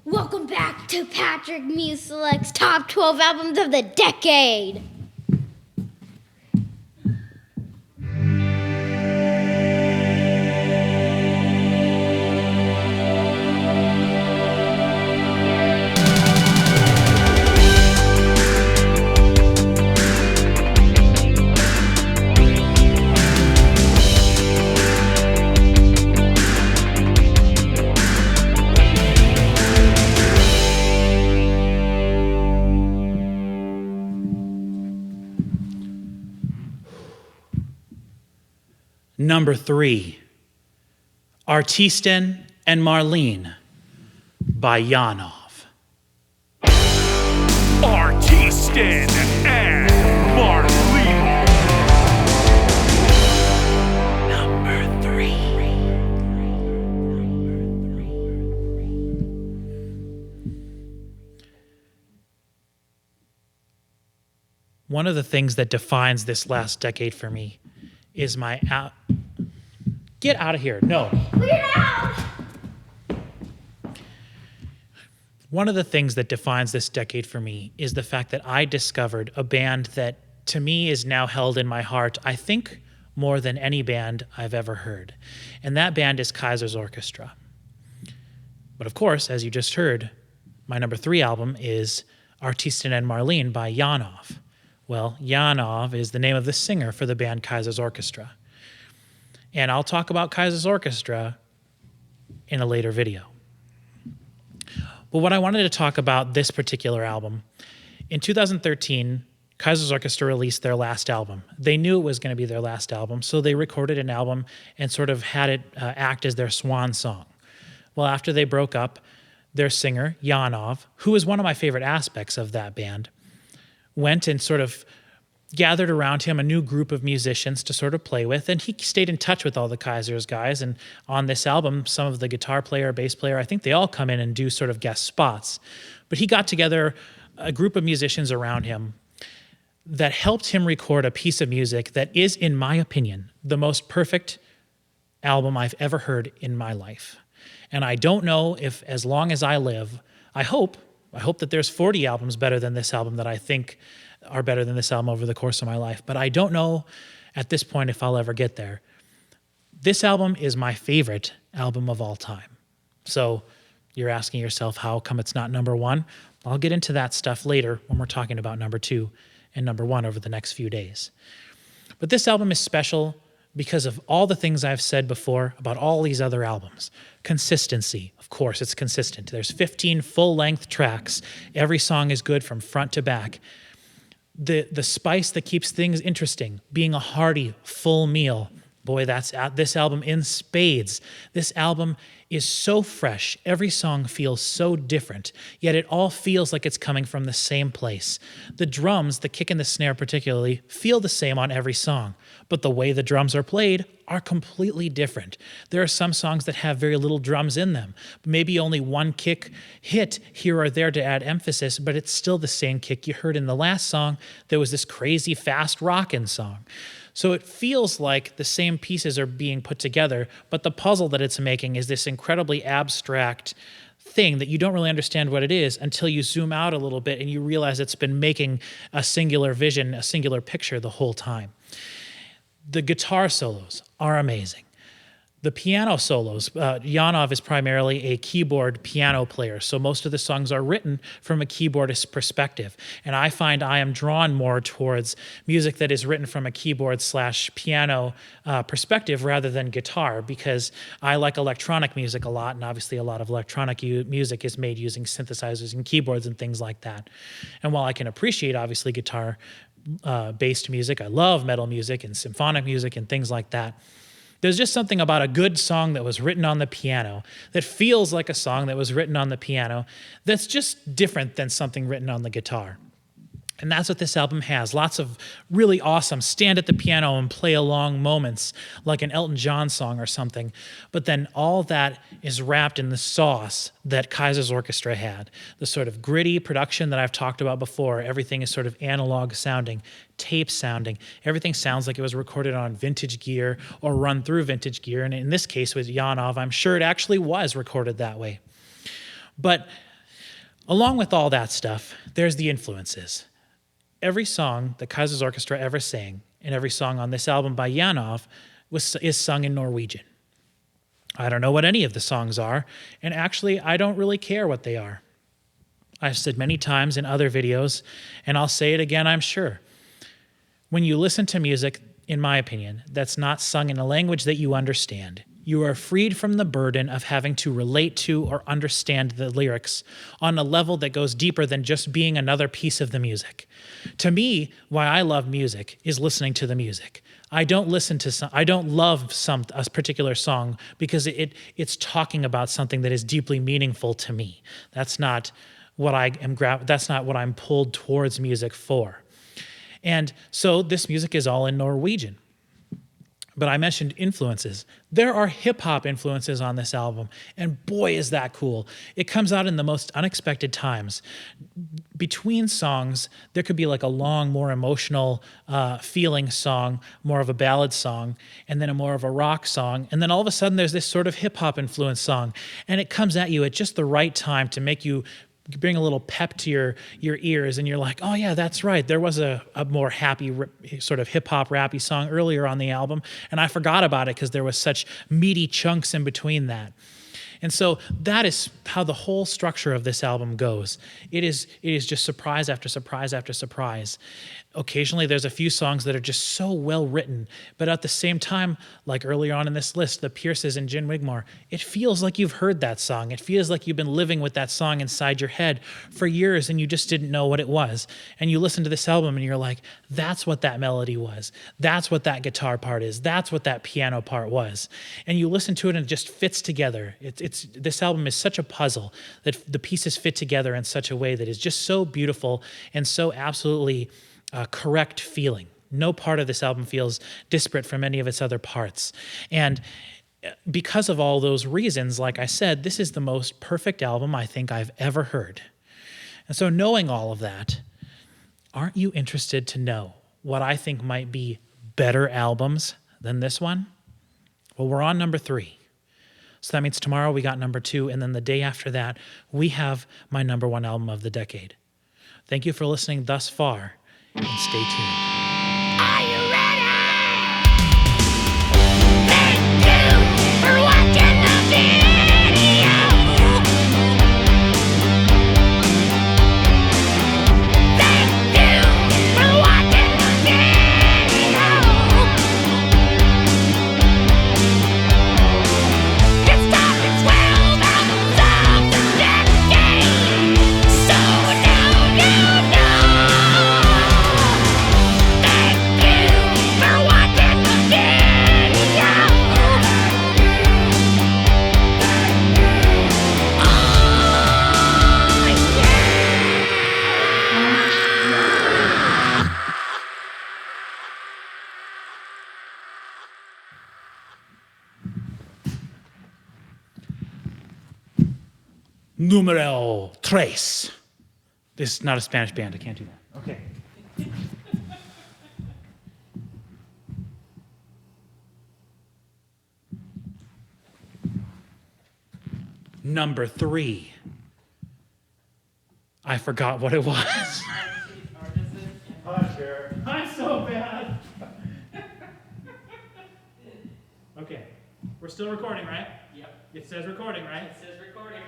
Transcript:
Welcome back to Patrick Musilek's Top 12 Albums of the Decade. Number 3, Artisten and Marlene by Janov. Artisten and Marlene. Number 3. One of the things that defines this last decade for me is my get out of here. No. Put it out! One of the things that defines this decade for me is the fact that I discovered a band that to me is now held in my heart, I think more than any band I've ever heard. And that band is Kaiser's Orchestra. But of course, as you just heard, my number 3 album is Artisten and Marlene by Janov. Well, Janov is the name of the singer for the band Kaiser's Orchestra. And I'll talk about Kaiser's Orchestra in a later video. But what I wanted to talk about this particular album, in 2013, Kaiser's Orchestra released their last album. They knew it was going to be their last album, so they recorded an album and sort of had it act as their swan song. Well, after they broke up, their singer, Janov, who is one of my favorite aspects of that band, went and sort of gathered around him a new group of musicians to sort of play with, and he stayed in touch with all the Kaiser's guys. And on this album, some of the guitar player, bass player, I think they all come in and do sort of guest spots. But he got together a group of musicians around him that helped him record a piece of music that is, in my opinion, the most perfect album I've ever heard in my life. And I don't know if, as long as I live, I hope that there's 40 albums better than this album that I think are better than this album over the course of my life. But I don't know at this point if I'll ever get there. This album is my favorite album of all time. So you're asking yourself, how come it's not number 1? I'll get into that stuff later when we're talking about number 2 and number 1 over the next few days. But this album is special because of all the things I've said before about all these other albums. Consistency, of course, it's consistent. There's 15 full-length tracks. Every song is good from front to back. The spice that keeps things interesting, being a hearty, full meal. Boy, that's this album in spades. This album is so fresh. Every song feels so different, yet it all feels like it's coming from the same place. The drums, the kick and the snare particularly, feel the same on every song, but the way the drums are played are completely different. There are some songs that have very little drums in them, maybe only one kick hit here or there to add emphasis, but it's still the same kick you heard in the last song. There was this crazy fast rockin' song. So it feels like the same pieces are being put together, but the puzzle that it's making is this incredibly abstract thing that you don't really understand what it is until you zoom out a little bit and you realize it's been making a singular vision, a singular picture the whole time. The guitar solos are amazing. The piano solos, Janov is primarily a keyboard piano player, so most of the songs are written from a keyboardist perspective. And I find I am drawn more towards music that is written from a keyboard/piano perspective rather than guitar, because I like electronic music a lot, and obviously a lot of electronic music is made using synthesizers and keyboards and things like that. And while I can appreciate, obviously, guitar-based music, I love metal music and symphonic music and things like that. There's just something about a good song that was written on the piano that feels like a song that was written on the piano that's just different than something written on the guitar. And that's what this album has. Lots of really awesome stand at the piano and play along moments like an Elton John song or something. But then all that is wrapped in the sauce that Kaiser's Orchestra had. The sort of gritty production that I've talked about before. Everything is sort of analog sounding, tape sounding. Everything sounds like it was recorded on vintage gear or run through vintage gear. And in this case with Janov, I'm sure it actually was recorded that way. But Along with all that stuff, there's the influences. Every song that Kaiser's Orchestra ever sang, and every song on this album by Janov, is sung in Norwegian. I don't know what any of the songs are, and actually, I don't really care what they are. I've said many times in other videos, and I'll say it again, I'm sure. When you listen to music, in my opinion, that's not sung in a language that you understand, you are freed from the burden of having to relate to or understand the lyrics on a level that goes deeper than just being another piece of the music. To me, why I love music is listening to the music. I don't love a particular song because it's talking about something that is deeply meaningful to me. That's not what I'm pulled towards music for. And so this music is all in Norwegian. But I mentioned influences. There are hip-hop influences on this album, and boy, is that cool. It comes out in the most unexpected times. Between songs, there could be like a long, more emotional feeling song, more of a ballad song, and then a more of a rock song, and then all of a sudden there's this sort of hip-hop influence song, and it comes at you at just the right time to make you bring a little pep to your ears, and you're like, oh yeah, that's right. There was a more happy sort of hip-hop rappy song earlier on the album, and I forgot about it because there was such meaty chunks in between that. And so that is how the whole structure of this album goes. It is just surprise after surprise after surprise. Occasionally there's a few songs that are just so well written, but at the same time, like earlier on in this list, the Pierces and Jin Wigmore, it feels like you've heard that song. It feels like you've been living with that song inside your head for years and you just didn't know what it was. And you listen to this album and you're like, that's what that melody was. That's what that guitar part is. That's what that piano part was. And you listen to it and it just fits together. This album is such a puzzle that the pieces fit together in such a way that is just so beautiful and so absolutely correct feeling. No part of this album feels disparate from any of its other parts. And because of all those reasons, like I said, this is the most perfect album I think I've ever heard. And so knowing all of that, aren't you interested to know what I think might be better albums than this one? Well, we're on number 3. So that means tomorrow we got number 2, and then the day after that, we have my number 1 album of the decade. Thank you for listening thus far, and stay tuned. Are you ready? Thank you for watching the video. Thank you for watching the video. It's top 12 albums of the decade. So now you know. Thank you for watching the video. Numero 3. This is not a Spanish band. I can't do that. Okay. Number 3. I forgot what it was. I'm so bad. Okay. We're still recording, right? Yep, It says recording, right? it says recording.